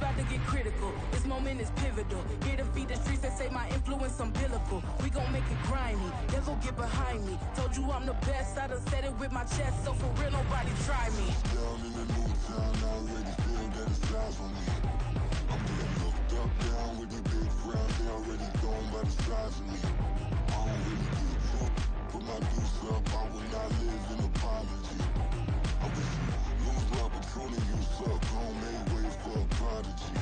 about to get critical. This moment is pivotal. Here to feed the streets that say my influence umbilical. We gon' make it grimy. Never get behind me. Told you I'm the best. I done said it with my chest. So for real, nobody try me. Down in the new town, I already feel that it's eyes on me. I'm getting looked up, down with the big crowd. They already gone by the size of me. I don't really get took. Put my deuce up, I will not live in apology. I wish you lose love, but truly you suck. Home made way for a prodigy.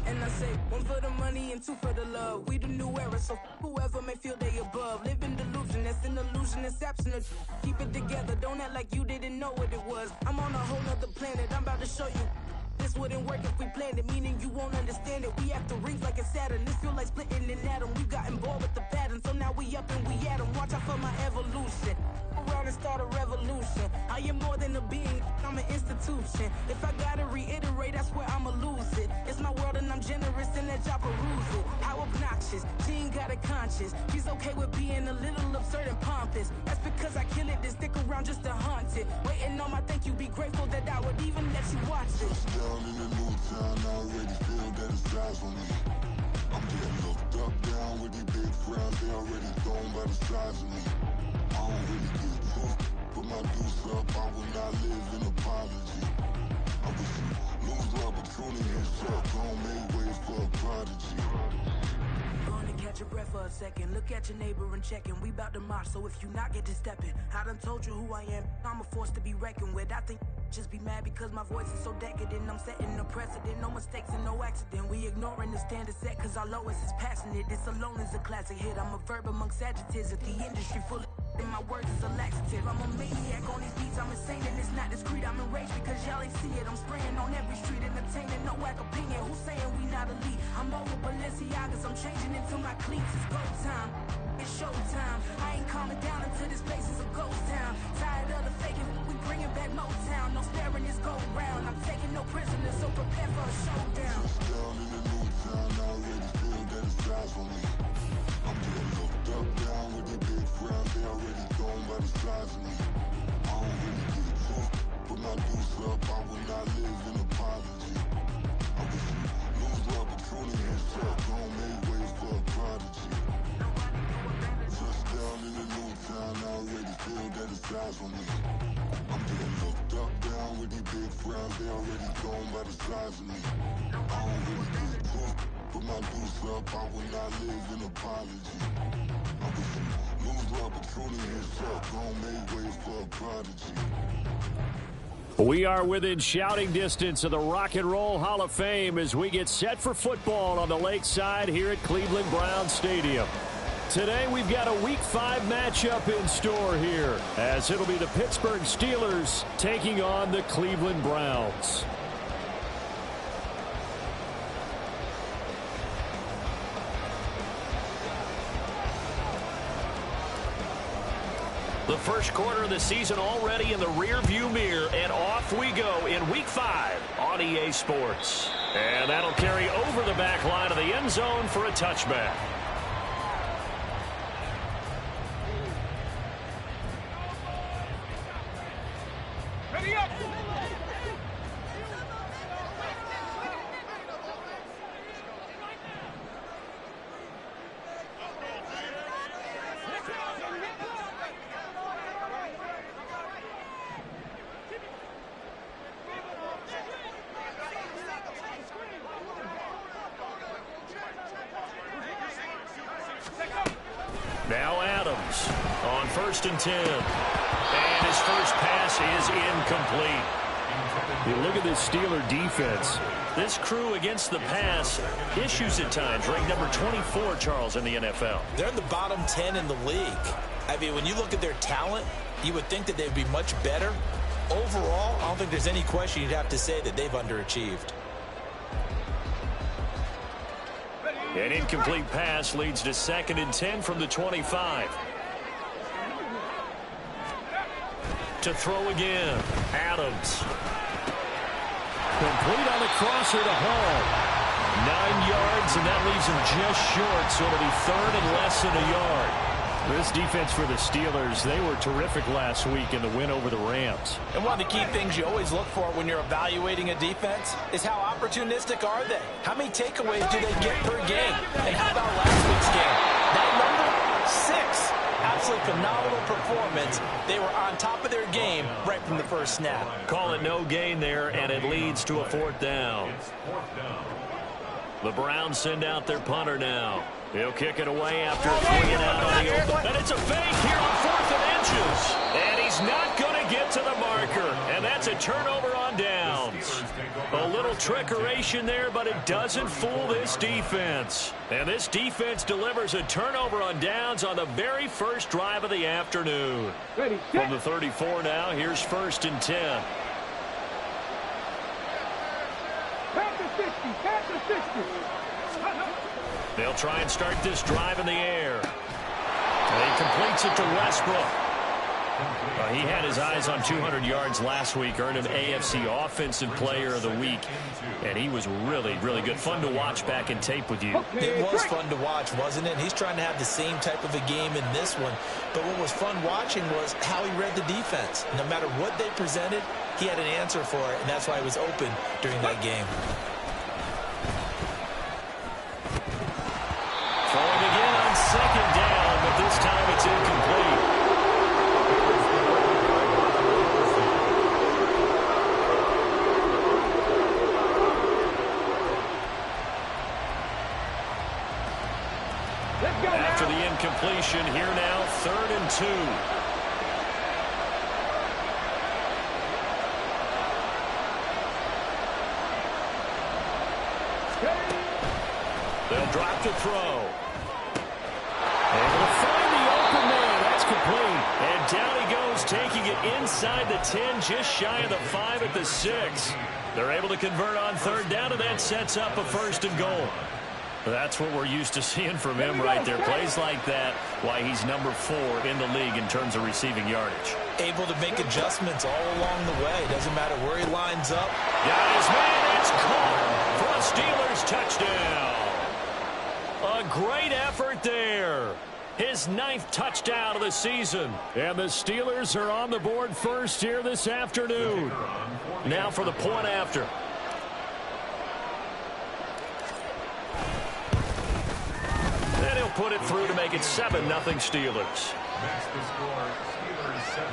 And I say, one for the money and two for the love. We the new era, so whoever may feel they above. Live in delusion, that's an illusion, it's absent. Keep it together, don't act like you didn't know what it was. I'm on a whole nother planet, I'm about to show you. This wouldn't work if we planned it, meaning you won't understand it. We after rings like a Saturn, this feel like splitting an atom. We got involved with the pattern, so now we up and we at 'em. Watch out for my evolution. Around and start a revolution. I am more than a being, I'm an institution. If I gotta reiterate, that's where I'ma lose it. It's my world and I'm generous and that y'all peruse it. How obnoxious, she ain't got a conscience. She's okay with being a little absurd and pompous. That's because I kill it, then stick around just to haunt it. Waiting on my thank you, be grateful that I would even let you watch it. Down in the new town, I already feel that it's eyes on me. I'm getting looked up, down with the big crowd. They already gone by the size of me. I don't really get took. Put my deuce up, I will not live in apology. I wish you lose love, but truly you suck. Home made way for a prodigy. Gonna catch your breath for a second. Look at your neighbor and check in. We bout to march, so if you not get to stepping. I done told you who I am. I'm a force to be reckoned with. I think just be mad because my voice is so decadent. I'm setting a precedent. No mistakes and no accident. We ignoring the standard set cause our lowest is passionate. This alone is a classic hit. I'm a verb amongst adjectives. If the industry full of and my words is a laxative. I'm a maniac on these beats. I'm insane and it's not discreet. I'm enraged because y'all ain't see it. I'm spraying on every street, entertaining, no whack opinion. Who's saying we not elite? I'm over Balenciagas. I'm changing into my cleats. It's go time. It's showtime. I ain't calming down until this place is a ghost town. Tired of the faking. We bringing back Motown. No sparing this go round. I'm taking no prisoners, so prepare for a showdown. Down in the new town, I already feel that it's eyes on me. I'm getting looked up, down with the big crowd. They already gone by the size of me. I don't really get took. Put my deuce up, I will not live in apology. I wish you lose love, but truly you suck. Home made way for a prodigy. Just down in the new town, I already feel that it's eyes on me. I'm getting looked up, down with the big crowd. They already gone by the size of me. I don't really get took. Put my deuce up, I will not live in apology. I wish you lose love, but truly you suck. Home made way for a prodigy. We are within shouting distance of the Rock and Roll Hall of Fame as we get set for football on the lakeside here at Cleveland Browns Stadium. Today we've got a Week 5 matchup in store here as it'll be the Pittsburgh Steelers taking on the Cleveland Browns. The first quarter of the season already in the rearview mirror, and off we go in Week 5 on EA Sports. And that'll carry over the back line of the end zone for a touchback. Ready up! Now Adams on 1st and 10. And his first pass is incomplete. You look at this Steeler defense. This crew against the pass, issues at times, ranked number 24, Charles, in the NFL. They're in the bottom 10 in the league. I mean, when you look at their talent, you would think that they'd be much better. Overall, I don't think there's any question you'd have to say that they've underachieved. An incomplete pass leads to 2nd and 10 from the 25. To throw again, Adams. Complete on the crosser to Hall. 9 yards, and that leaves him just short, so it'll be 3rd and less than a yard. This defense for the Steelers, they were terrific last week in the win over the Rams. And one of the key things you always look for when you're evaluating a defense is how opportunistic are they? How many takeaways do they get per game? And how about last week's game? That number, 6. Absolutely phenomenal performance. They were on top of their game right from the first snap. Call it no gain there, and it leads to a 4th down. The Browns send out their punter now. He'll kick it away after throwing it out on the open. And it's a fake here on 4th and inches. And he's not going to get to the marker. And that's a turnover on downs. A little trickeration there, but it doesn't fool this defense. And this defense delivers a turnover on downs on the very first drive of the afternoon. From the 34 now, here's 1st and 10. They'll try and start this drive in the air. And he completes it to Westbrook. He had his eyes on 200 yards last week, earned him AFC Offensive Player of the Week. And he was really, really good. Fun to watch back in tape with you. It was fun to watch, wasn't it? He's trying to have the same type of a game in this one. But what was fun watching was how he read the defense. No matter what they presented, he had an answer for it, and that's why he was open during that game. Throwing again on 2nd down, but this time it's incomplete. After the incompletion, here now, 3rd and 2. They'll drop to throw. Able to find the open man. That's complete. And down he goes, taking it inside the 10, just shy of the 5 at the 6. They're able to convert on 3rd down, and that sets up a 1st and goal. That's what we're used to seeing from him right there. Plays like that, why he's number 4 in the league in terms of receiving yardage. Able to make adjustments all along the way. Doesn't matter where he lines up. Got his man. It's caught for a Steelers touchdown. A great effort there. His 9th touchdown of the season. And the Steelers are on the board first here this afternoon. Now for the point after. And he'll put it through to make it 7-0 Steelers. That's the score. Steelers 7,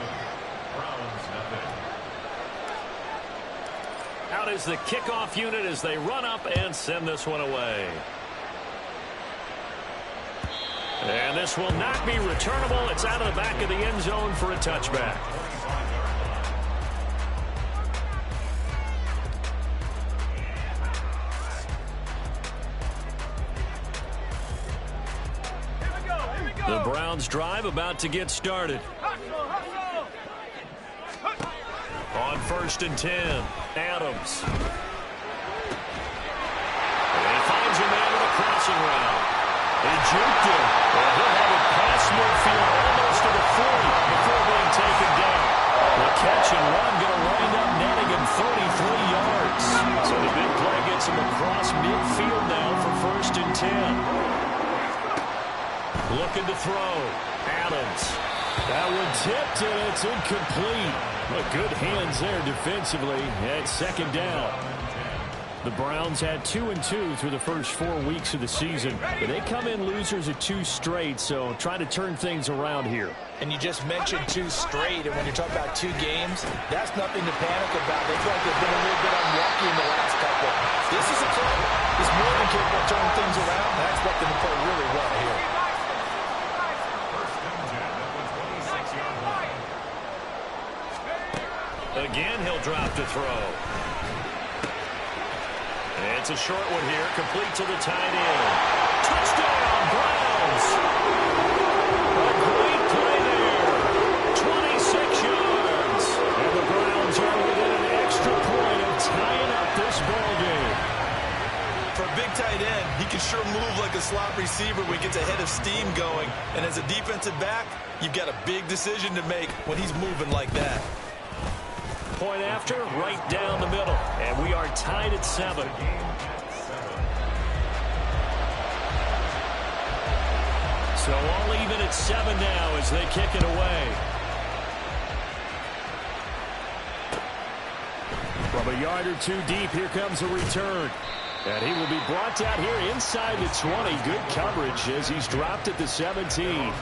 Browns 0. Out is the kickoff unit as they run up and send this one away. And this will not be returnable. It's out of the back of the end zone for a touchback. The Browns drive about to get started. On 1st and 10, Adams. And he finds a man with a crossing route. He juked him. Well, he'll have it past midfield almost to the 40 before being taken down. The catch and run going to wind up netting him 33 yards. So the big play gets him across midfield now for 1st and 10. Looking to throw. Adams. That one tipped, and it's incomplete. But good hands there defensively at 2nd down. The Browns had 2-2 through the first 4 weeks of the season. But they come in losers of 2 straight, so trying to turn things around here. And you just mentioned 2 straight, and when you're talking about 2 games, that's nothing to panic about. They feel like they've been a little bit unlucky in the last couple. This is a club that's more than capable of turning things around, and I expect them to play really well here. Again, he'll drop to throw. It's a short one here, complete to the tight end. Touchdown, Browns! A great play there. 26 yards. And the Browns are within an extra point of tying up this ball game. For a big tight end, he can sure move like a slot receiver when he gets a head of steam going. And as a defensive back, you've got a big decision to make when he's moving like that. Point after, right down the middle. And we are tied at 7. So all even at 7 now as they kick it away. From a yard or two deep, here comes a return. And he will be brought down here inside the 20. Good coverage as he's dropped at the 17.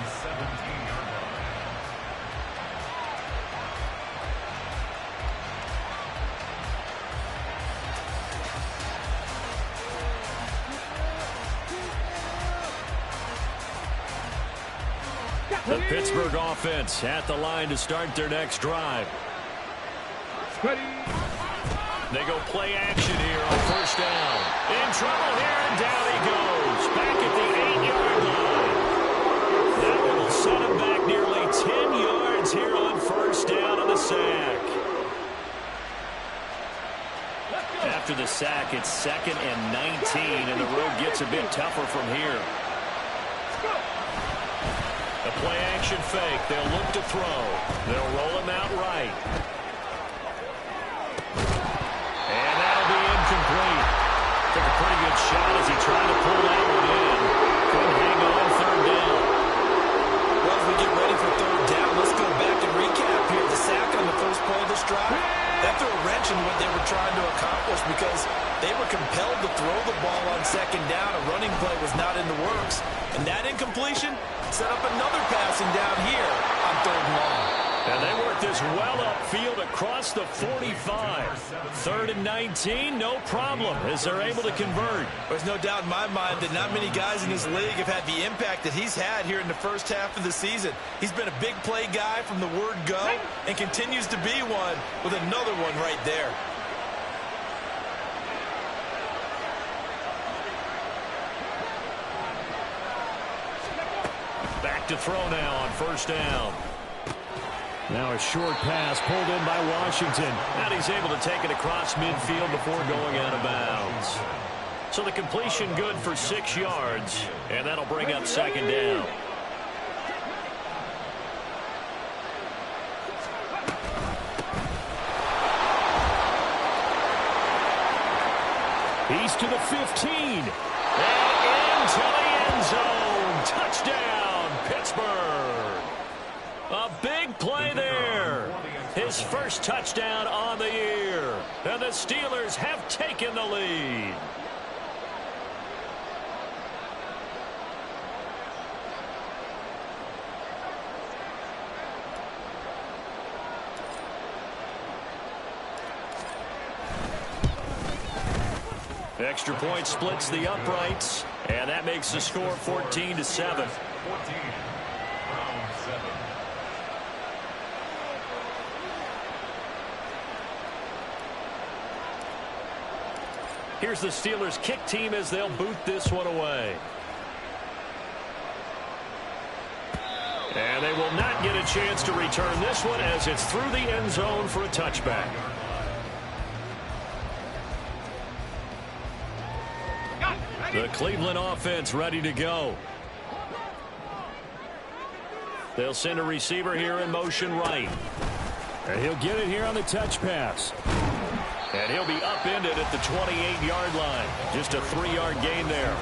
The Pittsburgh offense at the line to start their next drive. They go play action here on first down. In trouble here, and down he goes. Back at the 8-yard line. That one will set him back nearly 10 yards here on first down on the sack. After the sack, it's 2nd and 19, and the road gets a bit tougher from here. The play action fake. They'll look to throw. They'll roll him out right. And that'll be incomplete. Took a pretty good shot as he tried to pull that one in. Couldn't hang on 3rd down. Well, as we get ready for 3rd down, let's go back and recap here. The sack on the first play of this drive, that threw a wrench in what they were trying to accomplish because they were compelled to throw the ball on 2nd down. A running play was not in the works. And that incompletion set up another passing down here on 3rd and long. And they work this well upfield across the 45. 3rd and 19, no problem as they're able to convert. There's no doubt in my mind that not many guys in this league have had the impact that he's had here in the first half of the season. He's been a big play guy from the word go and continues to be one with another one right there. Back to throw now on first down. Now a short pass pulled in by Washington. And he's able to take it across midfield before going out of bounds. So the completion good for 6 yards. And that'll bring up 2nd down. He's to the 15. And into the end zone. Touchdown, Pittsburgh. A big play there. His first touchdown on the year. And the Steelers have taken the lead. Extra point splits the uprights, and that makes the score 14-7. Here's the Steelers kick team as they'll boot this one away. And they will not get a chance to return this one as it's through the end zone for a touchback. The Cleveland offense ready to go. They'll send a receiver here in motion right. And he'll get it here on the touch pass. And he'll be upended at the 28-yard line. Just a 3-yard gain there.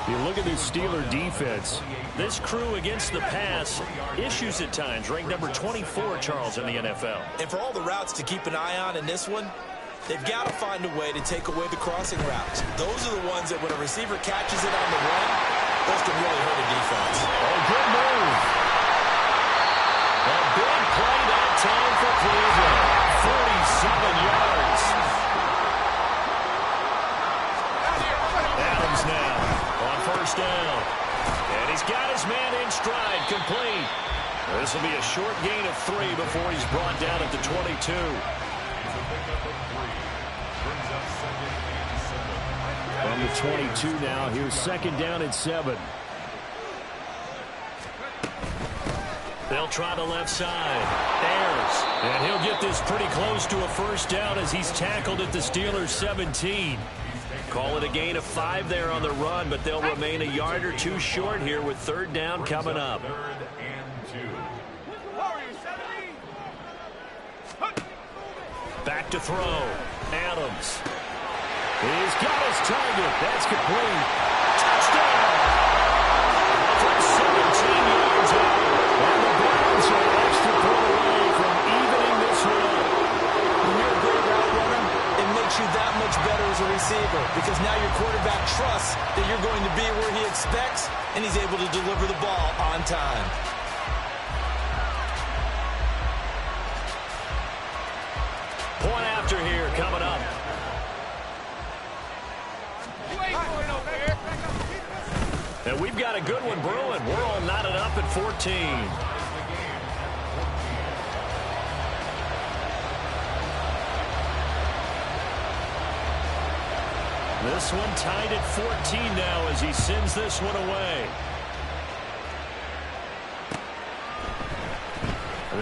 You look at this Steeler defense. This crew against the pass, issues at times. Ranked number 24, Charles, in the NFL. And for all the routes to keep an eye on in this one, they've got to find a way to take away the crossing routes. Those are the ones that when a receiver catches it on the run, those can really hurt a defense. Oh, good move. A big play that time for Cleveland. 47 yards. Adams now on first down. And he's got his man in stride, complete. This will be a short gain of 3 before he's brought down at the 22. From the 22 now, here's 2nd down and 7. They'll try the left side. Ayers. And he'll get this pretty close to a first down as he's tackled at the Steelers' 17. Call it a gain of 5 there on the run, but they'll remain a yard or 2 short here with 3rd down coming up. Back to throw. Adams. He's got his target. That's complete. Touchdown! For much better as a receiver because now your quarterback trusts that you're going to be where he expects, and he's able to deliver the ball on time. Point after here coming up. And we've got a good one brewing. We're all knotted up at 14. This one tied at 14 now as he sends this one away.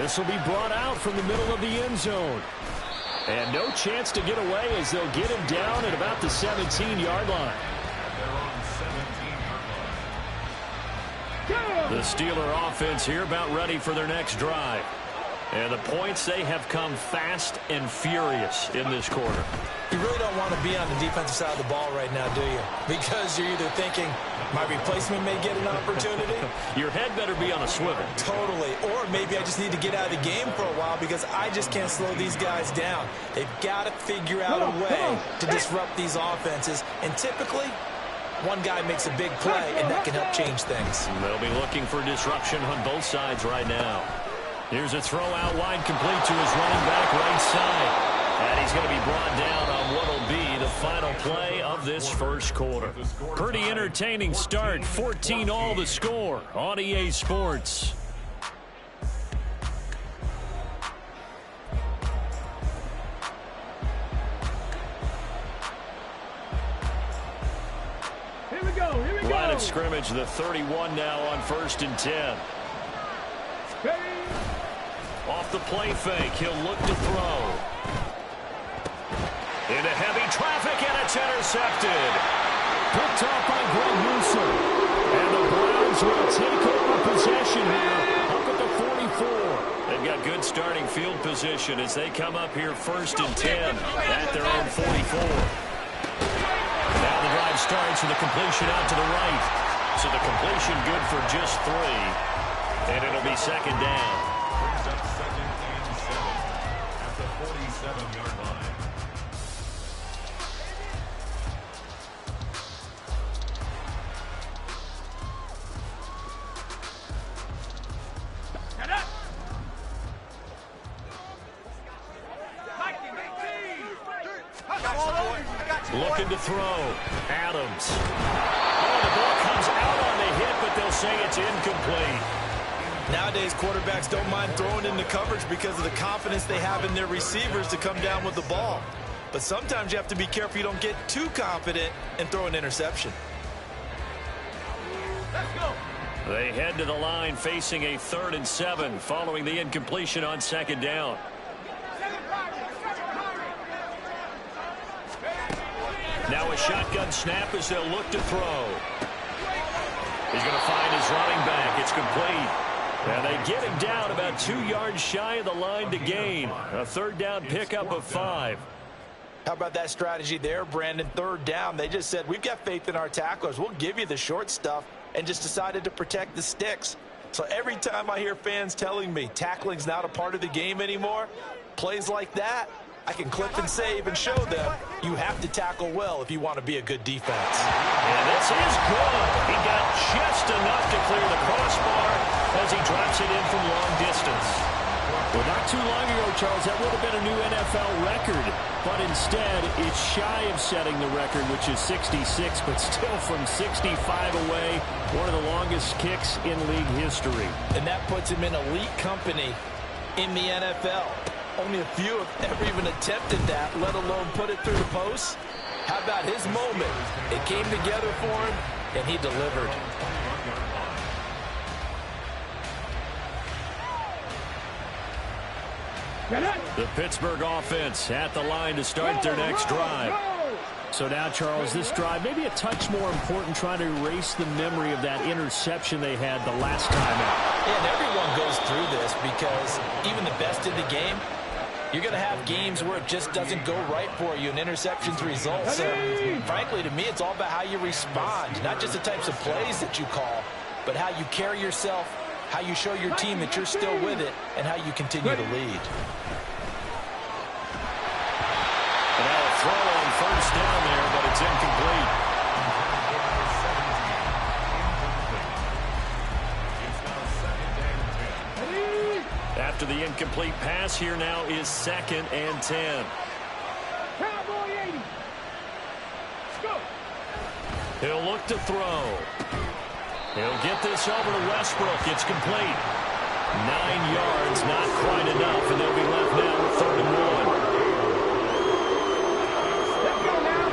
This will be brought out from the middle of the end zone. And no chance to get away as they'll get him down at about the 17-yard line. The Steeler offense here about ready for their next drive. And the points, they have come fast and furious in this quarter. You really don't want to be on the defensive side of the ball right now, do you? Because you're either thinking, my replacement may get an opportunity. Your head better be on a swivel. Totally. Or maybe I just need to get out of the game for a while because I just can't slow these guys down. They've got to figure out a way to disrupt these offenses. And typically, one guy makes a big play, and that can help change things. They'll be looking for disruption on both sides right now. Here's a throw out wide complete to his running back right side. And he's going to be brought down on what will be the final play of this first quarter. Pretty entertaining start. 14 all the score on EA Sports. Here we go. Line of scrimmage, the 31 now on 1st and 10. Off the play fake, he'll look to throw. Into heavy traffic, and it's intercepted. Picked off by Greg Newsom. And the Browns will take over possession here up at the 44. They've got good starting field position as they come up here 1st and 10 at their own 44. Now the drive starts with a completion out to the right. So the completion good for just 3. And it'll be 2nd down. Brings up 2nd and 7 at the 47-yard line. Looking to throw. Adams. Oh, the ball comes out on the hit, but they'll say it's incomplete. Nowadays, quarterbacks don't mind throwing into coverage because of the confidence they have in their receivers to come down with the ball. But sometimes you have to be careful you don't get too confident and throw an interception. Let's go. They head to the line facing a 3rd and 7 following the incompletion on 2nd down. Now a shotgun snap as they'll look to throw. He's going to find his running back. It's complete. And they get him down about 2 yards shy of the line to gain. A 3rd down pickup of 5. How about that strategy there, Brandon? 3rd down. They just said, we've got faith in our tacklers. We'll give you the short stuff, and just decided to protect the sticks. So every time I hear fans telling me tackling's not a part of the game anymore, plays like that, I can clip and save and show them you have to tackle well if you want to be a good defense. And this is good. He got just enough to clear the crossbar as he drops it in from long distance. Well, not too long ago, Charles, that would have been a new NFL record. But instead, it's shy of setting the record, which is 66, but still from 65 away, one of the longest kicks in league history. And that puts him in elite company in the NFL. Only a few have ever even attempted that, let alone put it through the post. How about his moment? It came together for him, and he delivered. The Pittsburgh offense at the line to start their next drive. So now, Charles, this drive maybe a touch more important, trying to erase the memory of that interception they had the last time out. Yeah, and everyone goes through this because even the best in the game, you're going to have games where it just doesn't go right for you and interceptions result. So, frankly, to me, it's all about how you respond, not just the types of plays that you call, but how you carry yourself, how you show your team that you're still with it, and how you continue to lead. And now a throw on 1st incomplete pass here now is 2nd and 10. Cowboy 80. Let's go. He'll look to throw. He'll get this over to Westbrook. It's complete. 9 yards, not quite enough, and they'll be left now with 3rd and 1. Let's go now.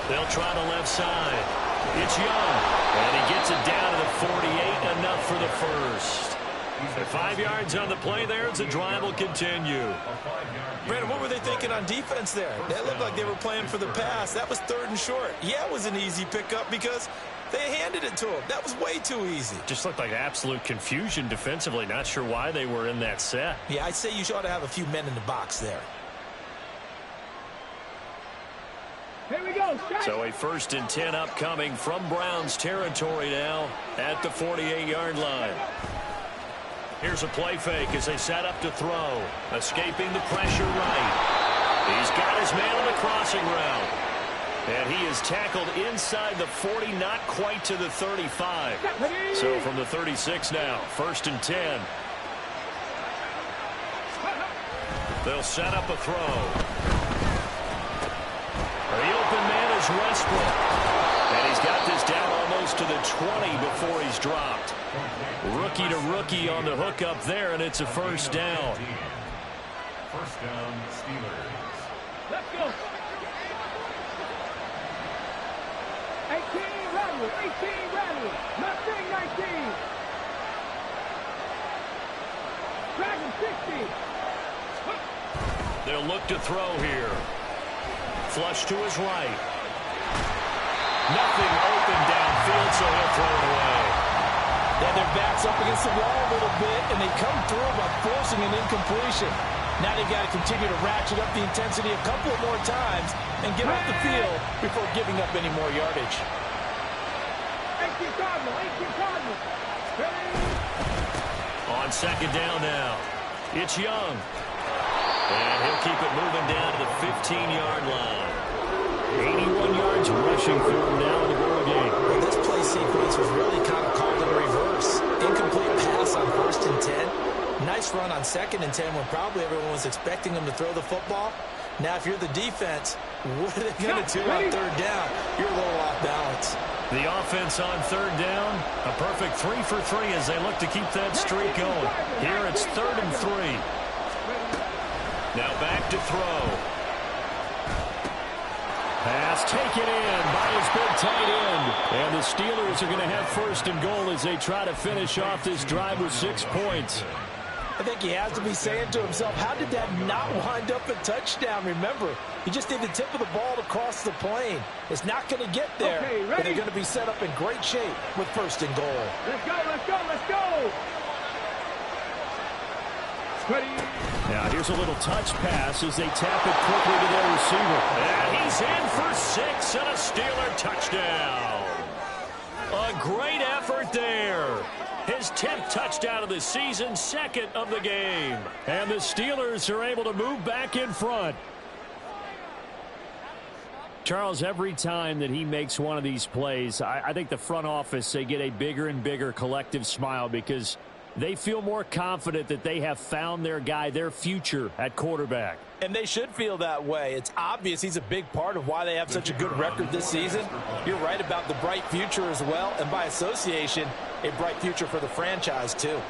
They'll try the left side. It's Young, and he gets it down to the 48, enough for the first. And 5 yards on the play there as the drive will continue. Brandon, what were they thinking on defense there? That looked like they were playing for the pass. That was 3rd and short. Yeah, it was an easy pickup because they handed it to him. That was way too easy. Just looked like absolute confusion defensively. Not sure why they were in that set. Yeah, I'd say you ought to have a few men in the box there. Here we go. So a 1st and 10 upcoming from Browns territory now at the 48-yard line. Here's a play fake as they set up to throw. Escaping the pressure right. He's got his man on the crossing route. And he is tackled inside the 40, not quite to the 35. So from the 36 now, 1st and 10. They'll set up a throw. The open man is Westbrook. And he's got this down almost to the 20 before he's dropped. Rookie to rookie on the hook up there, and it's a 1st down. 1st down, Steelers. Let's go. 18 rattle. 18 rattle. Nothing 19. Dragon 60. They'll look to throw here. Flush to his right. Nothing open downfield, so he'll throw it away. Yeah, their back's up against the wall a little bit, and they come through by forcing an incompletion. Now they've got to continue to ratchet up the intensity a couple of more times and get off the field before giving up any more yardage. 18 Cardinal. 18 Cardinal. On 2nd down now, it's Young. And he'll keep it moving down to the 15-yard line. 81 yards rushing for him now in the ball game. Well, this play sequence was really kind of called in reverse. Incomplete pass on 1st and 10. Nice run on 2nd and 10 when probably everyone was expecting him to throw the football. Now, if you're the defense, what are they going to do on 3rd down? You're a little off balance. The offense on 3rd down, a perfect 3 for 3 as they look to keep that streak going. Here it's 3rd and 3. Now back to throw. Pass taken in by his big tight end. And the Steelers are going to have 1st and goal as they try to finish off this drive with 6 points. I think he has to be saying to himself, how did that not wind up a touchdown? Remember, he just did the tip of the ball to cross the plane. It's not going to get there, but they're going to be set up in great shape with 1st and goal. Let's go, let's go, let's go. Now here's a little touch pass as they tap it quickly to their receiver. And he's in for 6 and a Steeler touchdown. A great effort there. His 10th touchdown of the season, 2nd of the game. And the Steelers are able to move back in front. Charles, every time that he makes one of these plays, I think the front office, they get a bigger and bigger collective smile because they feel more confident that they have found their guy, their future at quarterback. And they should feel that way. It's obvious he's a big part of why they have such a good record this season. You're right about the bright future as well, and by association, a bright future for the franchise too.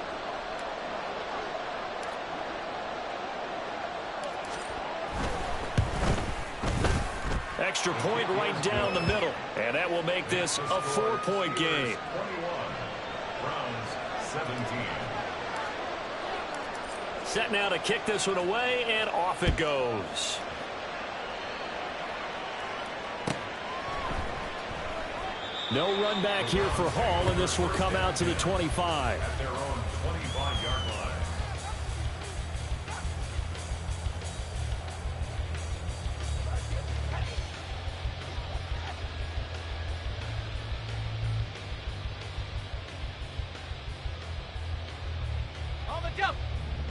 Extra point right down the middle, and that will make this a 4-point game. 21. Browns 17. Set now to kick this one away, and off it goes. No run back here for Hall, and this will come out to the 25. At their own 25-yard line.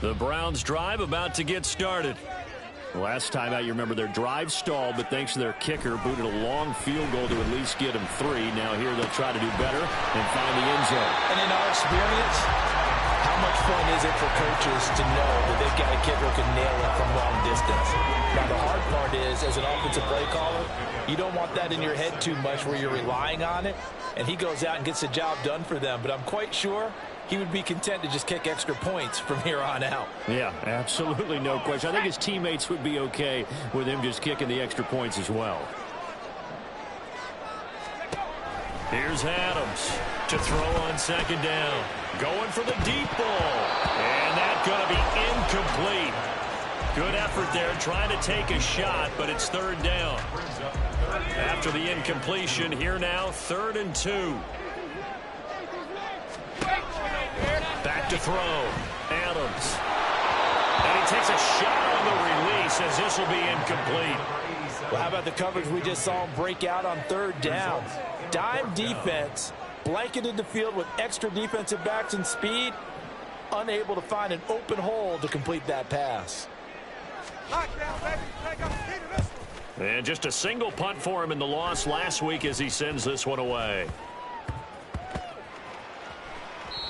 The Browns drive about to get started. Last time out, you remember their drive stalled, but thanks to their kicker, booted a long field goal to at least get them 3. Now here they'll try to do better and find the end zone. And in our experience, how much fun is it for coaches to know that they've got a kicker who can nail it from long distance? Now, the hard part is, as an offensive play caller, you don't want that in your head too much where you're relying on it, and he goes out and gets the job done for them. But I'm quite sure he would be content to just kick extra points from here on out. Yeah, absolutely no question. I think his teammates would be okay with him just kicking the extra points as well. Here's Adams to throw on second down. Going for the deep ball. And that's going to be incomplete. Good effort there trying to take a shot, but it's third down. After the incompletion, here now, 3rd and 2. Back to throw. Adams. And he takes a shot on the release as this will be incomplete. Well, how about the coverage we just saw him break out on 3rd down? Dime defense, blanketed the field with extra defensive backs and speed, unable to find an open hole to complete that pass. And just a single punt for him in the loss last week as he sends this one away.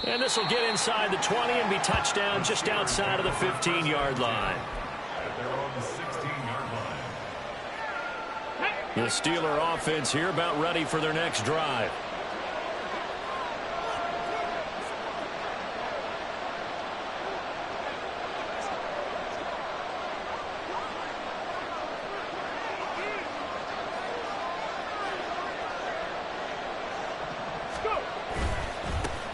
And this will get inside the 20 and be touchdown just outside of the 15-yard line. They're on the 16-yard line. The Steeler offense here about ready for their next drive.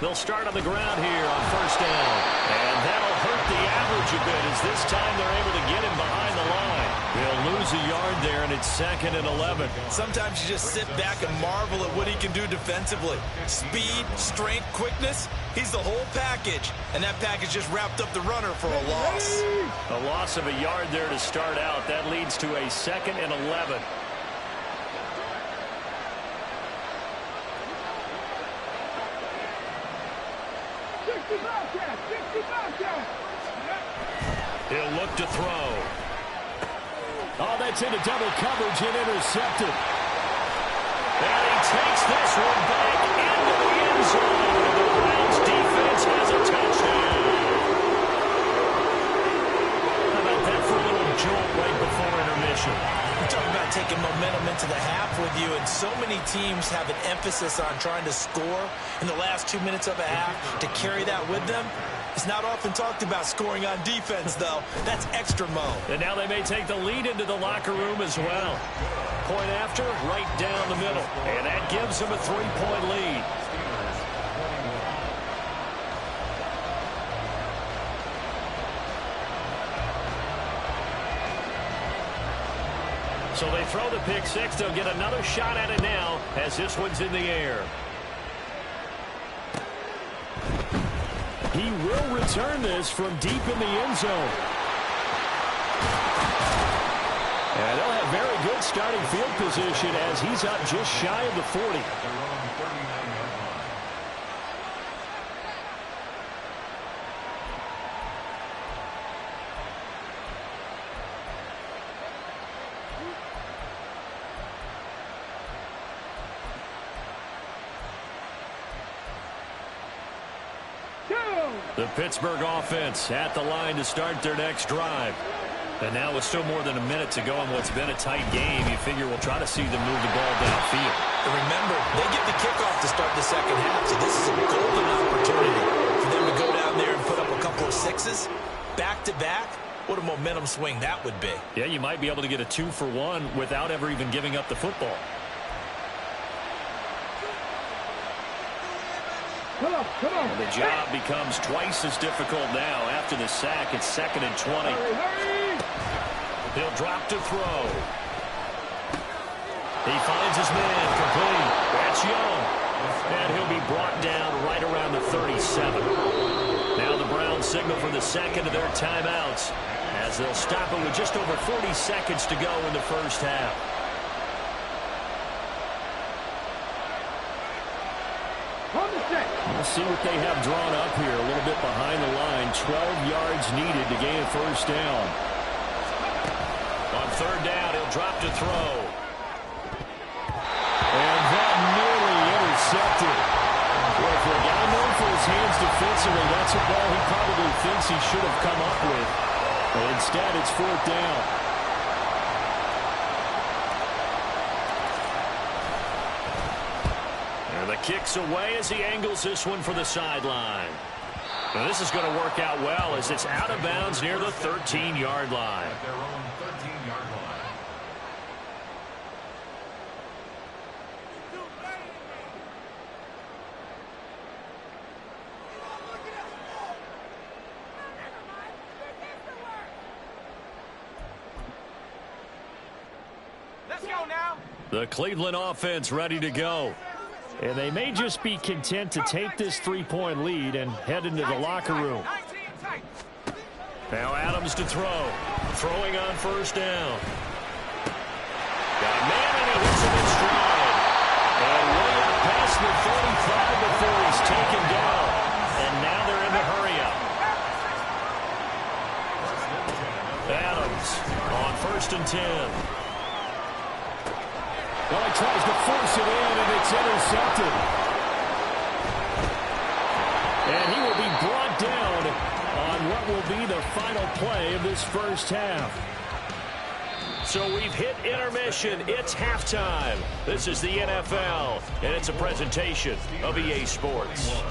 They'll start on the ground here on 1st down. And that'll hurt the average a bit as this time they're able to get him behind the line. They'll lose a yard there, and it's 2nd and 11. Sometimes you just sit back and marvel at what he can do defensively. Speed, strength, quickness, he's the whole package. And that package just wrapped up the runner for a loss. A loss of a yard there to start out. That leads to a 2nd and 11. He'll look to throw. Oh, that's into double coverage and intercepted. And he takes this one back into the end zone. The Browns defense has a touchdown. How about that for a little jolt right before intermission? We're talking about taking momentum into the half with you, and so many teams have an emphasis on trying to score in the last 2 minutes of a half to carry that with them. It's not often talked about scoring on defense, though. That's extra mode. And now they may take the lead into the locker room as well. Point after, right down the middle. And that gives them a 3-point lead. So they throw the pick six. They'll get another shot at it now as this one's in the air. He will return this from deep in the end zone. And they'll have very good starting field position as he's up just shy of the 40. They're on the 39-yard line. The Pittsburgh offense at the line to start their next drive. And now with still more than a minute to go in what's been a tight game, you figure we'll try to see them move the ball downfield. And remember, they get the kickoff to start the second half, so this is a golden opportunity for them to go down there and put up a couple of sixes back-to-back. What a momentum swing that would be. Yeah, you might be able to get a 2-for-1 without ever even giving up the football. Come on. And the job becomes twice as difficult now. After the sack, it's 2nd and 20. He'll drop to throw. He finds his man complete. That's Young. And he'll be brought down right around the 37. Now the Browns signal for the second of their timeouts as they'll stop it with just over 40 seconds to go in the first half. We'll see what they have drawn up here. A little bit behind the line. 12 yards needed to gain a first down. third down. He'll drop to throw. And that nearly intercepted. Well, for a guy known for his hands defensively, that's a ball he probably thinks he should have come up with. But instead, it's fourth down. And the kick's away as he angles this one for the sideline. Now this is going to work out well as it's out of bounds near the 13-yard line. At their own 13-yard line. Let's go now. The Cleveland offense ready to go. And they may just be content to take this three-point lead and head into the locker room. Now Adams to throw. Throwing on first down. Got a man and he hits him in stride. And way up past the 35 before he's taken down. And now they're in the hurry-up. Adams on 1st and 10. Well, he tries to force it in, and it's intercepted. And he will be brought down on what will be the final play of this first half. So we've hit intermission. It's halftime. This is the NFL, and it's a presentation of EA Sports.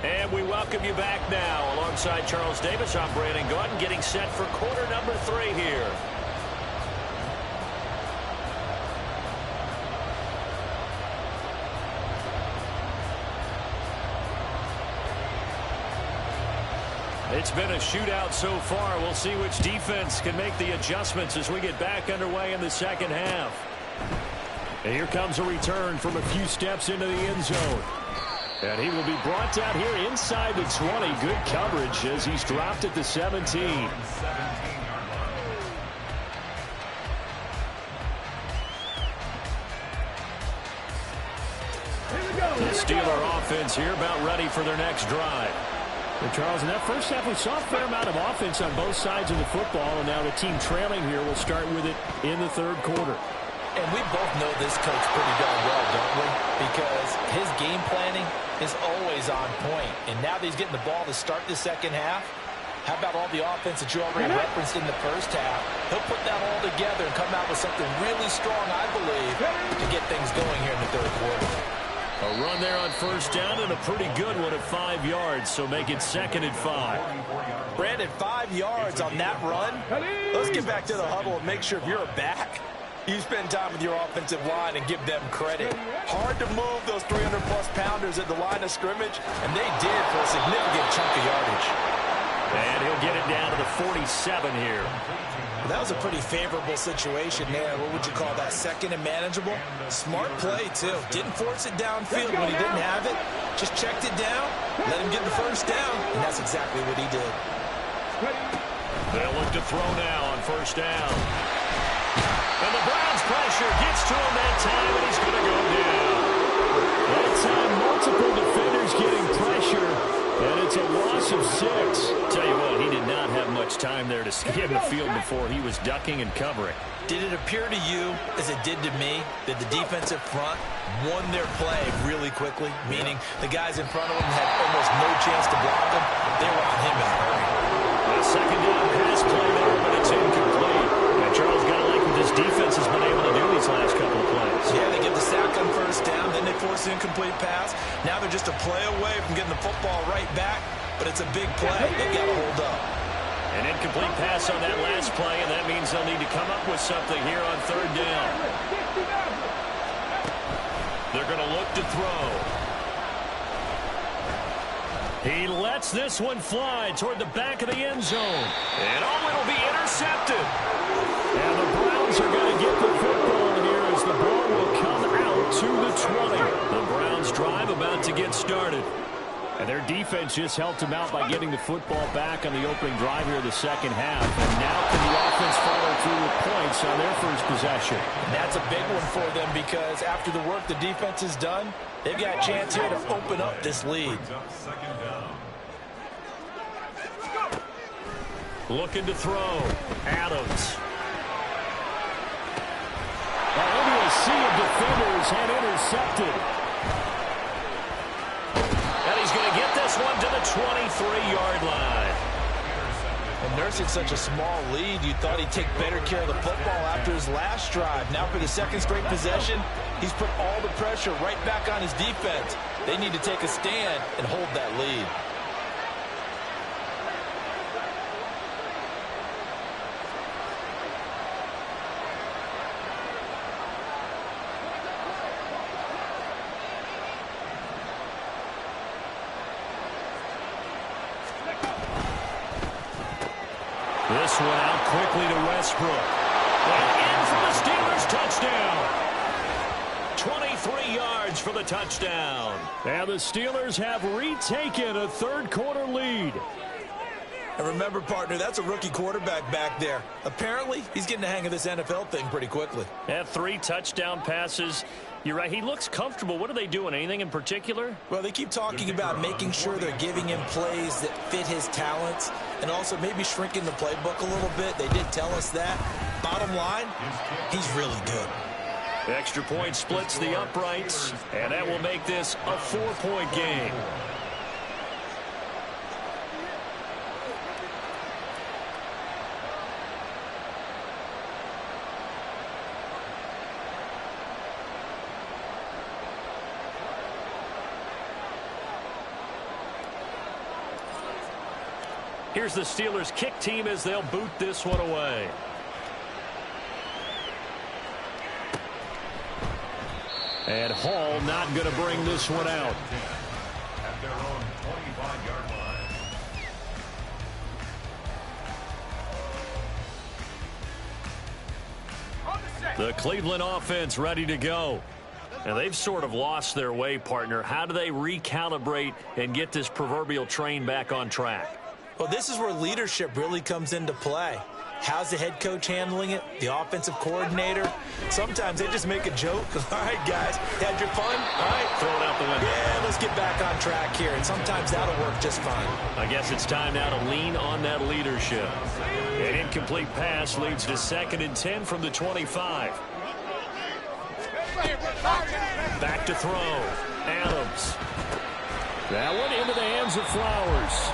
And we welcome you back now. Alongside Charles Davis, I'm Brandon Gordon, getting set for quarter number 3 here. It's been a shootout so far. We'll see which defense can make the adjustments as we get back underway in the second half. And here comes a return from a few steps into the end zone. And he will be brought down here inside the 20. Good coverage as he's dropped at the 17. The Steeler offense here about ready for their next drive. And Charles, in that first half, we saw a fair amount of offense on both sides of the football, and now the team trailing here will start with it in the third quarter. And we both know this coach pretty darn well, don't we? Because his game planning is always on point. And now that he's getting the ball to start the second half, how about all the offense that you already referenced in the first half? He'll put that all together and come out with something really strong, I believe, to get things going here in the third quarter. A run there on first down and a pretty good one at 5 yards, so make it 2nd and 5. Brandon, 5 yards on that run. Let's get back to the huddle and make sure if you're a back, you spend time with your offensive line and give them credit. Hard to move those 300-plus pounders at the line of scrimmage, and they did for a significant chunk of yardage. And he'll get it down to the 47 here. That was a pretty favorable situation there. What would you call that? 2nd and manageable? Smart play, too. Didn't force it downfield when he didn't have it. Just checked it down, let him get the first down, and that's exactly what he did. They'll look to throw now on first down. And the Browns pressure gets to him that time, and he's going to go down. That time, multiple defenders getting pressure, and it's a loss of 6. Tell you what, he did not have much time there to scan the field before he was ducking and covering. Did it appear to you, as it did to me, that the defensive front won their play really quickly? Meaning the guys in front of him had almost no chance to block him. They were on him in a hurry. A second down pass play there, but it's incomplete. And Charles got to like what this defense has been able to do these last couple of plays. Yeah, they get the sack on first down, then they force the incomplete pass. Now they're just a play away from getting the football right back, but it's a big play. They've got to hold up. An incomplete pass on that last play, and that means they'll need to come up with something here on third down. They're going to look to throw. He lets this one fly toward the back of the end zone. And it'll be intercepted. And the Browns are going to get the football here as the ball will come out to the 20. The Browns drive to get started. And their defense just helped them out by getting the football back on the opening drive here in the second half. And now can the offense follow through with points on their first possession? And that's a big one for them because after the work the defense has done, they've got a chance here to open up this lead. Looking to throw. Adams. Only a sea of defenders had intercepted. And he's going to get this one to the 23-yard line. And nursing such a small lead, you thought he'd take better care of the football after his last drive. Now for the second straight possession, he's put all the pressure right back on his defense. They need to take a stand and hold that lead. This one out quickly to Westbrook. And in for the Steelers touchdown. 23 yards for the touchdown. And the Steelers have retaken a third-quarter lead. And remember, partner, that's a rookie quarterback back there. Apparently, he's getting the hang of this NFL thing pretty quickly. Had 3 touchdown passes. You're right. He looks comfortable. What are they doing? Anything in particular? Well, they keep talking about making sure they're giving him plays that fit his talents and also maybe shrinking the playbook a little bit. They did tell us that. Bottom line, he's really good. Extra point splits the uprights, and that will make this a 4-point game. Here's the Steelers kick team as they'll boot this one away. And Hall not going to bring this one out. At their own 25-yard line. The Cleveland offense ready to go. And they've sort of lost their way, partner. How do they recalibrate and get this proverbial train back on track? Well, this is where leadership really comes into play. How's the head coach handling it? The offensive coordinator? Sometimes they just make a joke. All right, guys, had your fun? All right, Throw it out the window. yeah, let's get back on track here. And sometimes that'll work just fine. I guess it's time now to lean on that leadership. An incomplete pass leads to 2nd and 10 from the 25. Back to throw. Adams. That one into the hands of Flowers.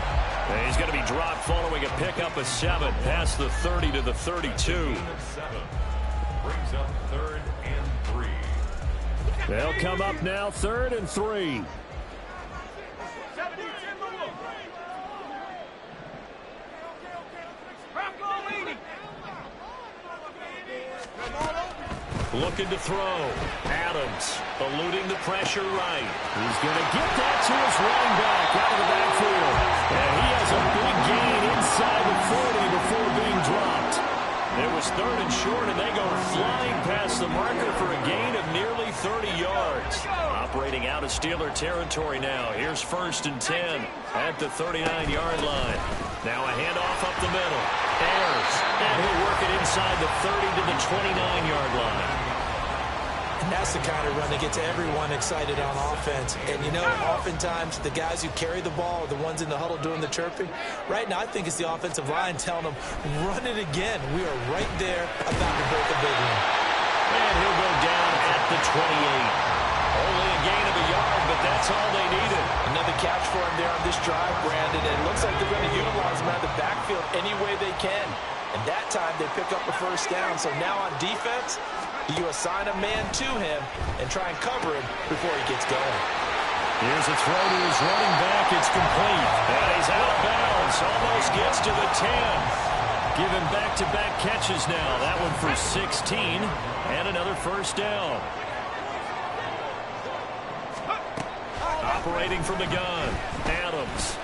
And he's going to be dropped following a pickup of 7 past the 30 to the 32. Brings up 3rd and 3. They'll come up now 3rd and 3. Looking to throw. Adams eluding the pressure right. He's going to get that to his running back out of the backfield. And he has a big gain inside the 40 before being dropped. It was 3rd and short, and they go flying past the marker for a gain of nearly 30 yards. Operating out of Steeler territory now. Here's 1st and 10 at the 39-yard line. Now a handoff up the middle. Ayers. And he'll work it inside the 30 to the 29-yard line. And that's the kind of run that gets everyone excited on offense. And, you know, oftentimes the guys who carry the ball are the ones in the huddle doing the chirping. Right now, I think it's the offensive line telling them, run it again. We are right there about to break a big one. And he'll go down at the 28. Only a gain of a yard, but that's all they needed. Another catch for him there on this drive, Brandon. And it looks like they're going to utilize him out of the backfield any way they can. And that time they pick up a 1st down. So now on defense, you assign a man to him and try and cover him before he gets going. Here's a throw to his running back. It's complete. And he's out of bounds. Almost gets to the 10. Give him back-to-back catches now. That one for 16. And another 1st down. Operating from the gun. Adams.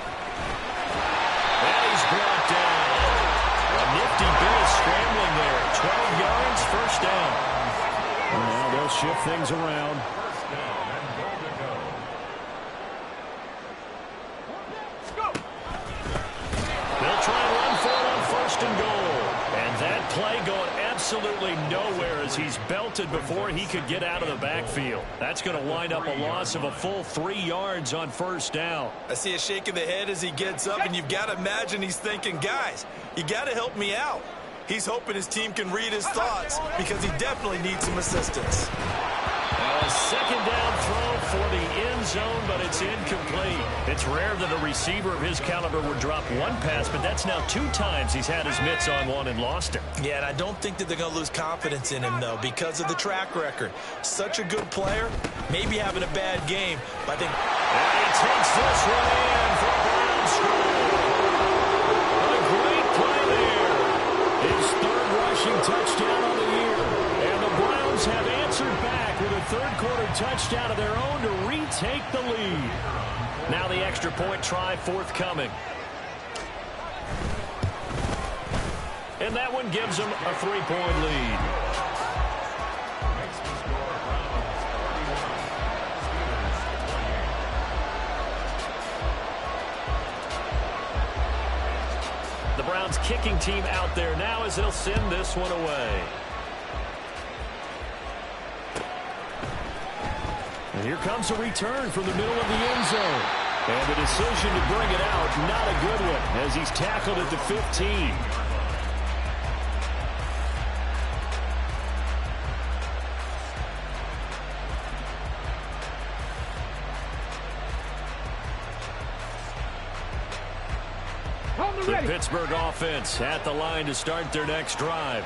And he's brought down. A nifty bit of scrambling there. 12 yards, 1st down. And now they'll shift things around. absolutely nowhere as he's belted before he could get out of the backfield. That's going to wind up a loss of a full 3 yards on first down. I see a shake of the head as he gets up, and you've got to imagine he's thinking, guys, you got to help me out. He's hoping his team can read his thoughts because he definitely needs some assistance. A second down throw for the end zone, but it's incomplete. It's rare that a receiver of his caliber would drop one pass, but that's now 2 times he's had his mitts on one and lost it. Yeah, and I don't think that they're going to lose confidence in him, though, because of the track record. Such a good player, maybe having a bad game, but I think... And he takes this one in for a Brown score. A great play there. His 3rd rushing touchdown on the year. And the Browns have answered back with a 3rd quarter touchdown of their own to retake the lead. Now the extra point try forthcoming. And that one gives them a 3-point lead. The Browns kicking team out there now as they'll send this one away. And here comes a return from the middle of the end zone. And the decision to bring it out, not a good one, as he's tackled at the 15. The Pittsburgh offense at the line to start their next drive.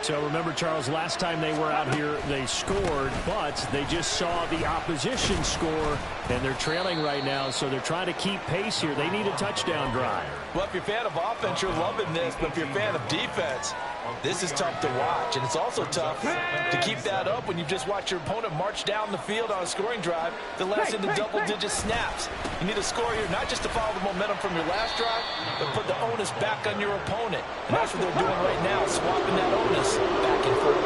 So remember, Charles, last time they were out here, they scored, but they just saw the opposition score, and they're trailing right now, so they're trying to keep pace here. They need a touchdown drive. Well, if you're a fan of offense, you're loving this, but if you're a fan of defense, this is tough to watch, and it's also tough to keep that up when you've just watched your opponent march down the field on a scoring drive that lasts into double-digit snaps. You need a score here not just to follow the momentum from your last drive, but put the onus back on your opponent. And that's what they're doing right now, swapping that onus back and forth.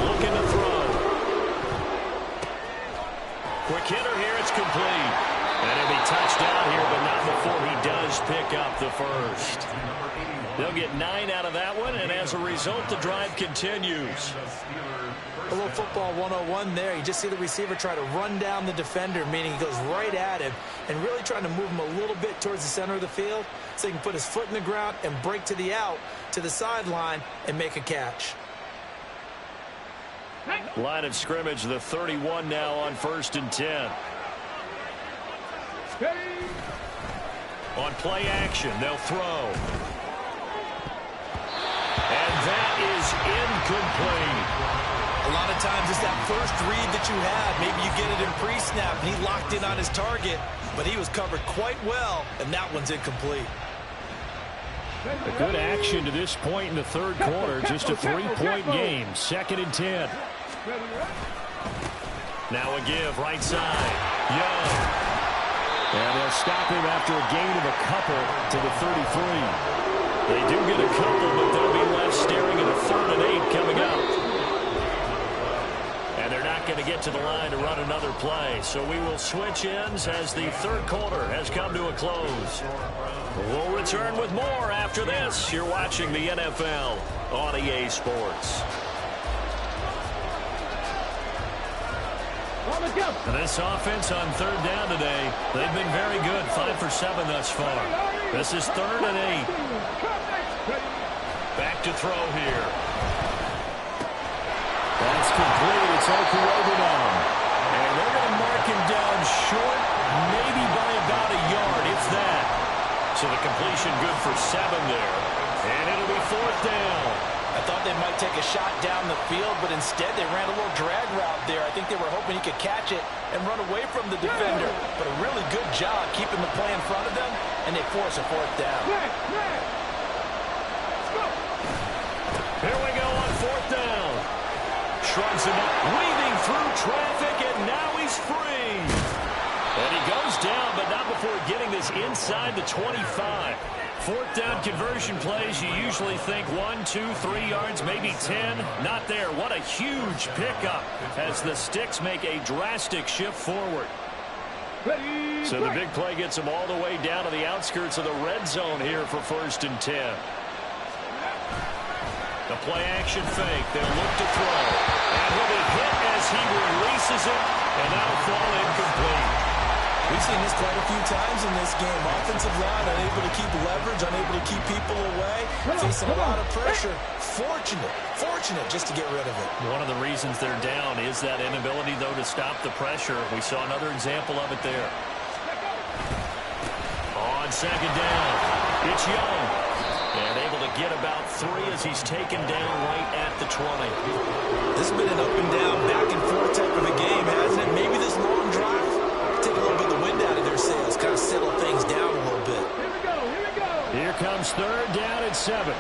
Looking to throw. Quick hitter here, it's complete. And it'll be touchdown here, but not before he does pick up the first. They'll get 9 out of that one, and as a result, the drive continues. A little football 101 there. You just see the receiver try to run down the defender, meaning he goes right at him, and really trying to move him a little bit towards the center of the field so he can put his foot in the ground and break to the out, to the sideline, and make a catch. Line of scrimmage, the 31 now on 1st and 10. On play action, they'll throw. And that is incomplete. A lot of times it's that first read that you have. Maybe you get it in pre-snap, and he locked in on his target, but he was covered quite well, and that one's incomplete. A good action to this point in the 3rd quarter. Just a 3-point game. 2nd and 10. Now a give, right side. Young. And they'll stop him after a gain of a couple to the 33. They do get a couple, but they'll be left staring at a 3rd and 8 coming up. And they're not going to get to the line to run another play. So we will switch ends as the 3rd quarter has come to a close. We'll return with more after this. You're watching the NFL on EA Sports. And this offense on 3rd down today, they've been very good. 5 for 7 thus far. This is 3rd and 8. Back to throw here. That's complete. It's Okurobunom. And they're going to mark him down short, maybe by about a yard, if that. So the completion good for 7 there. And it'll be 4th down. I thought they might take a shot down the field, but instead they ran a little drag route there. I think they were hoping he could catch it and run away from the defender. But a really good job keeping the play in front of them, and they force a 4th down. Here we go on 4th down. Shrugs him up, weaving through traffic, and now he's free. And he goes down, but not before getting this inside the 25. 4th down conversion plays, you usually think 1, 2, 3 yards, maybe 10. Not there. What a huge pickup as the Sticks make a drastic shift forward. Ready, So the big play gets him all the way down to the outskirts of the red zone here for 1st and 10. The play action fake. They'll look to throw. And with a hit as he releases it, and that'll fall incomplete. We've seen this quite a few times in this game. Offensive line unable to keep leverage, unable to keep people away, facing a lot of pressure. Fortunate just to get rid of it. One of the reasons they're down is that inability, though, to stop the pressure. We saw another example of it there. On 2nd down, it's Young. And able to get about 3 as he's taken down right at the 20. This has been an up and down, back and forth type of a game, hasn't it? Maybe this long drive take a little bit of the wind out of their sails, kind of settle things down a little bit. Here we go. Here comes 3rd down and 7.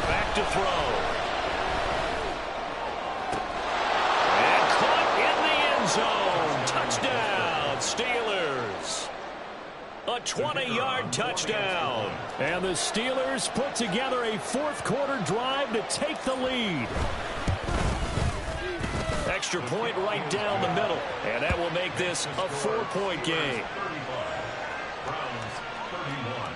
Back to throw. And caught in the end zone. Touchdown, Steelers. A 20-yard touchdown. And the Steelers put together a 4th quarter drive to take the lead. Extra point right down the middle. And that will make this a 4-point game. Browns 31.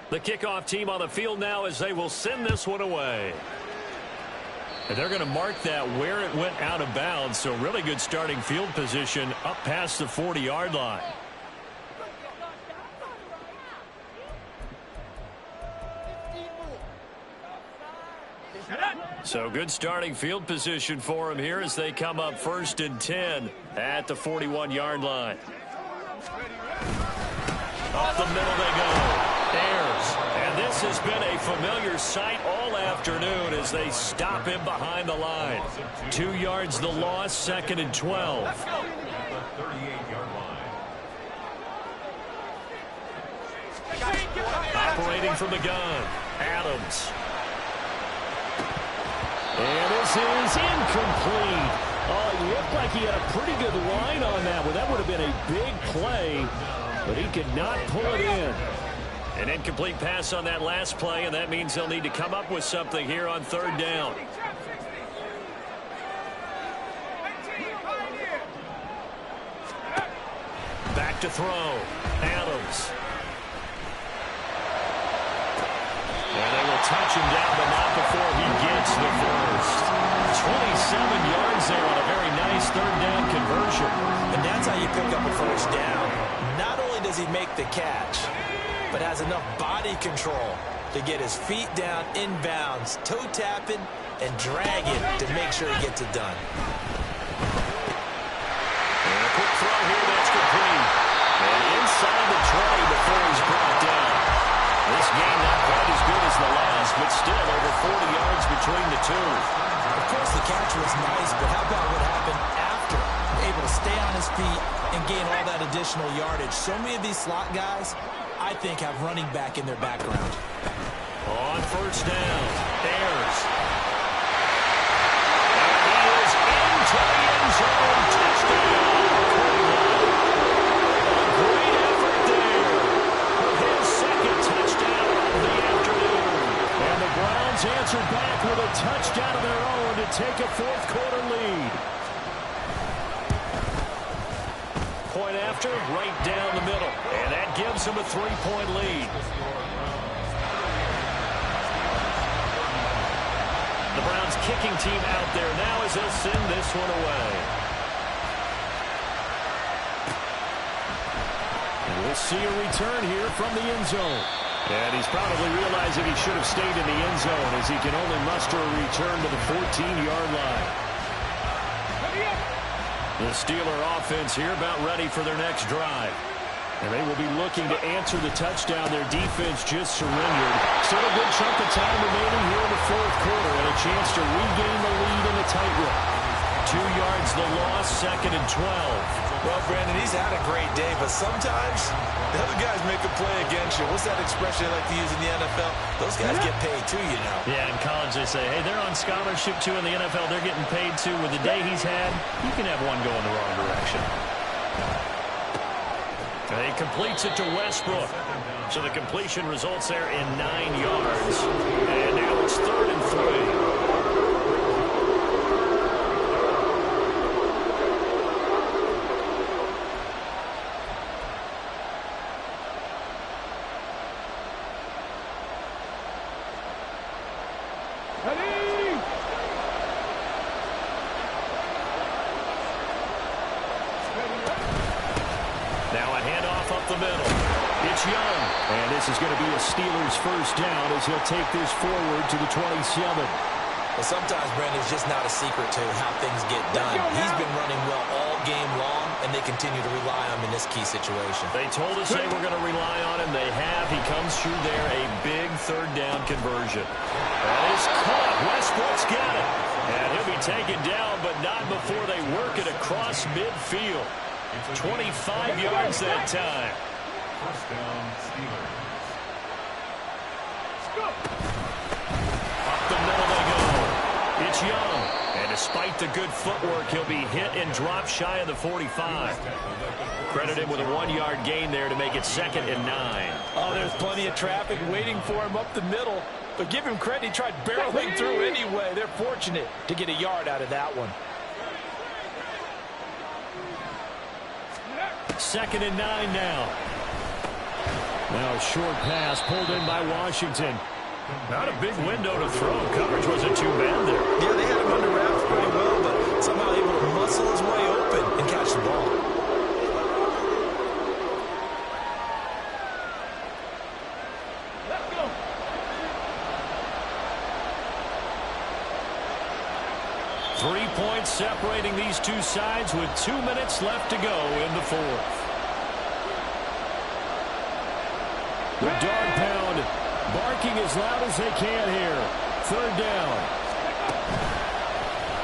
The kickoff team on the field now as they will send this one away. And they're going to mark that where it went out of bounds. So really good starting field position up past the 40-yard line. So good starting field position for him here as they come up 1st and 10 at the 41-yard line. Up the middle they go. Ayers. And this has been a familiar sight all afternoon as they stop him behind the line. 2 yards the loss, 2nd and 12. At the 38-yard line. Operating from the gun, Adams. And this is incomplete. Oh, he looked like he had a pretty good line on that one. That would have been a big play, but he could not pull it in. An incomplete pass on that last play, and that means they'll need to come up with something here on 3rd down. Back to throw. Adams. And they will touch him down, but not before he gets the first. 27 yards there on a very nice 3rd down conversion. And that's how you pick up a 1st down. Not only does he make the catch, but has enough body control to get his feet down inbounds, toe tapping, and dragging to make sure he gets it done. And a quick throw here that's complete. And inside the 20 before he's brought down. This game not quite as good as the last, but still over 40 yards between the two. Of course, the catch was nice, but how about what happened after? Able to stay on his feet and gain all that additional yardage. So many of these slot guys, I think, have running back in their background. On 1st down, Ayers. And he is into the end zone. Touchdown. A great effort there for his 2nd touchdown of the afternoon. And the Browns answered back with a touchdown of their own to take a 4th quarter lead. Point after, right down the middle. And that gives them a 3-point lead. The Browns kicking team out there now as they'll send this one away. And we'll see a return here from the end zone. And he's probably realizing he should have stayed in the end zone as he can only muster a return to the 14-yard line. The Steeler offense here about ready for their next drive. And they will be looking to answer the touchdown their defense just surrendered. Still a good chunk of time remaining here in the 4th quarter and a chance to regain the lead in the tightrope. 2 yards the loss, 2nd and 12. Well, Brandon, he's had a great day, but sometimes the other guys make a play against you. What's that expression they like to use in the NFL? Those guys get paid too, you know. Yeah, in college they say, hey, they're on scholarship too. In the NFL, they're getting paid too. With the day he's had, you can have one go in the wrong direction. He completes it to Westbrook. So the completion results there in 9 yards. And now it's 3rd and 3. This is going to be a Steelers first down as he'll take this forward to the 27. Well, sometimes, Brandon, it's just not a secret to how things get done. He's been running well all game long, and they continue to rely on him in this key situation. They told us they were going to rely on him. They have. He comes through there, a big 3rd down conversion. That is caught. Westbrook's got it. And he'll be taken down, but not before they work it across midfield. 25 yards that time. First down, Steelers. Up the middle they go. It's Young. And despite the good footwork, he'll be hit and dropped shy of the 45. Credit him with a 1-yard gain there to make it 2nd and 9. Oh, there's plenty of traffic waiting for him up the middle. But give him credit, he tried barreling through anyway. They're fortunate to get a yard out of that one. 2nd and 9 now. Now a short pass pulled in by Washington. Not a big window to throw. Coverage wasn't too bad there. Yeah, they had him under wraps pretty well, but somehow able to muscle his way open and catch the ball. Let's go. Three points separating these two sides with 2 minutes left to go in the 4th. The dog pound barking as loud as they can here. 3rd down.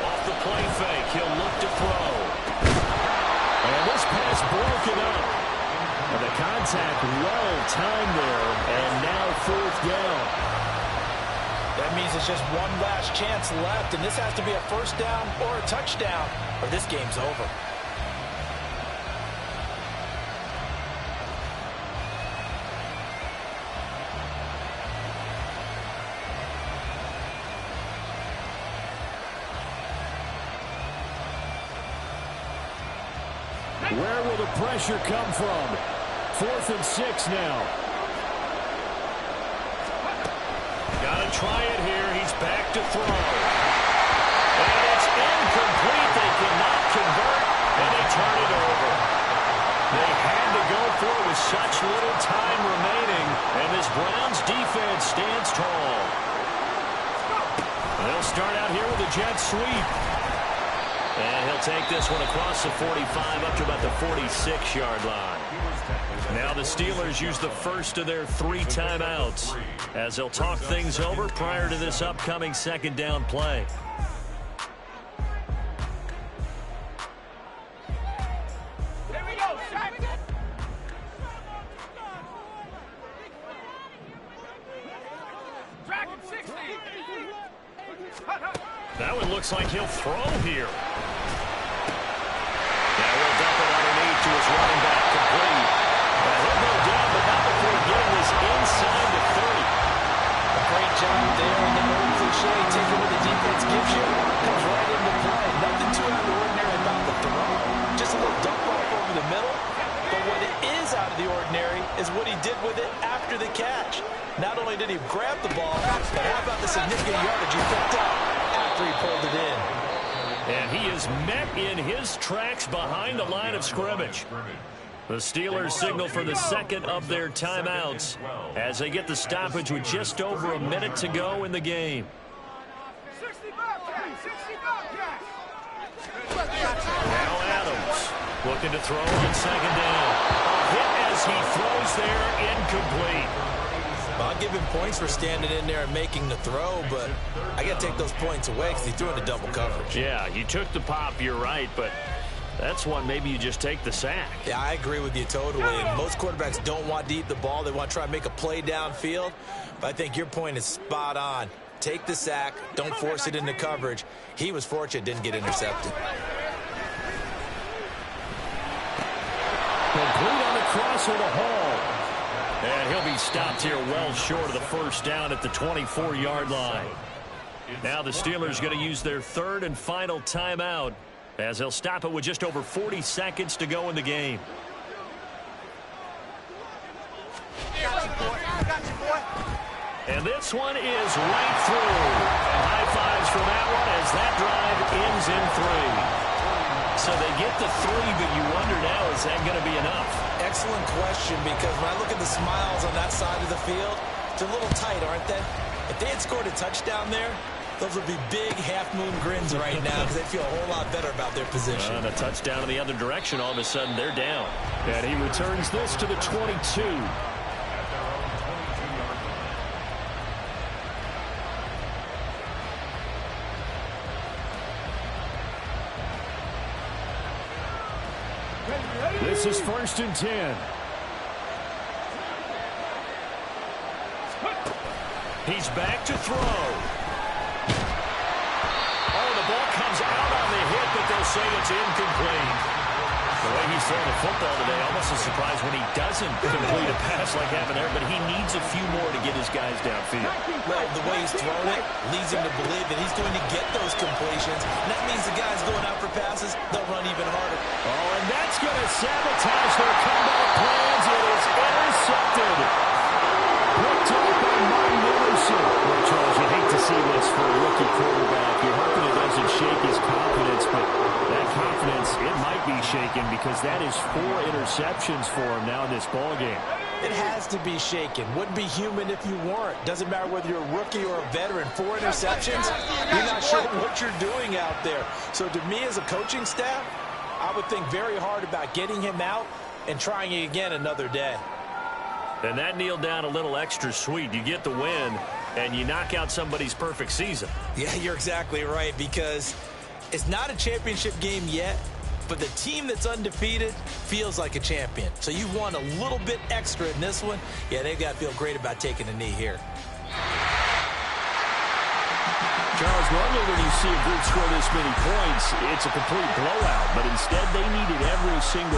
Off the play fake, he'll look to throw. And this pass broken up. And the contact well timed there. And now 4th down. That means it's just one last chance left, and this has to be a first down or a touchdown, or this game's over. Where will the pressure come from? 4th and 6 now. Gotta try it here. He's back to throw. And it's incomplete. They cannot convert, and they turn it over. They had to go for it with such little time remaining, and this Browns defense stands tall. They'll start out here with a jet sweep. And he'll take this one across the 45 up to about the 46-yard line. Now the Steelers use the first of their 3 timeouts as they'll talk things over prior to this upcoming 2nd down play. Here we go, Shaq. Dragon 60. That one looks like he'll throw here. Now he'll dump it underneath to his running back, complete. He'll go down, but not before getting this inside the 30. A great job there, and the old cliche, taking what the defense gives you, comes right into play. Nothing too out of the ordinary about the throw. Just a little dump off over the middle. But what it is out of the ordinary is what he did with it after the catch. Not only did he grab the ball, but how about the significant yardage he picked up after he pulled it in. And he is met in his tracks behind the line of scrimmage. The Steelers signal for the 2nd of their timeouts as they get the stoppage with just over a minute to go in the game. 60 Bobcats, 60 Bobcats. Now Adams looking to throw on 2nd down. A hit as he throws there, incomplete. Well, I'll give him points for standing in there and making the throw, but I got to take those points away because he threw into double coverage. Yeah, you took the pop, you're right, but That's one maybe you just take the sack. Yeah, I agree with you totally. And most quarterbacks don't want to eat the ball. They want to try and make a play downfield. But I think your point is spot on. Take the sack. Don't force it into coverage. He was fortunate didn't get intercepted. Complete on the crossover Hall. And he'll be stopped here well short of the first down at the 24-yard line. Now the Steelers going to use their third and final timeout as they'll stop it with just over 40 seconds to go in the game. And this one is right through. And high fives for that one as that drive ends in 3. So they get the 3, but you wonder now, is that going to be enough? Excellent question, because when I look at the smiles on that side of the field, they're a little tight, aren't they? If they had scored a touchdown there, those would be big half-moon grins right now because they feel a whole lot better about their position. And a touchdown in the other direction, all of a sudden they're down. And he returns this to the 22. This is 1st and 10. He's back to throw. Oh, the ball comes out on the hit, but they'll say it's incomplete. The way he's throwing the football today, almost a surprise when he doesn't complete a pass like happened there, but he needs a few more to get his guys downfield. Well, the way he's throwing it leads him to believe that he's going to get those completions. And that means the guys going out for passes, they'll run even harder. Oh, and that's going to sabotage their comeback plans. It is intercepted. Picked up by Martin Emerson. Well, Charles, you hate to see this for a rookie quarterback. You're hoping it doesn't shake his confidence, but that confidence, it might be shaken because that is 4 interceptions for him now in this ballgame. It has to be shaken. Wouldn't be human if you weren't. Doesn't matter whether you're a rookie or a veteran. 4 interceptions, you're not sure what you're doing out there. So to me as a coaching staff, I would think very hard about getting him out and trying it again another day. And that kneeled down a little extra sweet. You get the win, and you knock out somebody's perfect season. Yeah, you're exactly right, because it's not a championship game yet, but the team that's undefeated feels like a champion. So you won a little bit extra in this one. Yeah, they've got to feel great about taking a knee here. Charles, normally when you see a group score this many points, it's a complete blowout. But instead, they needed every single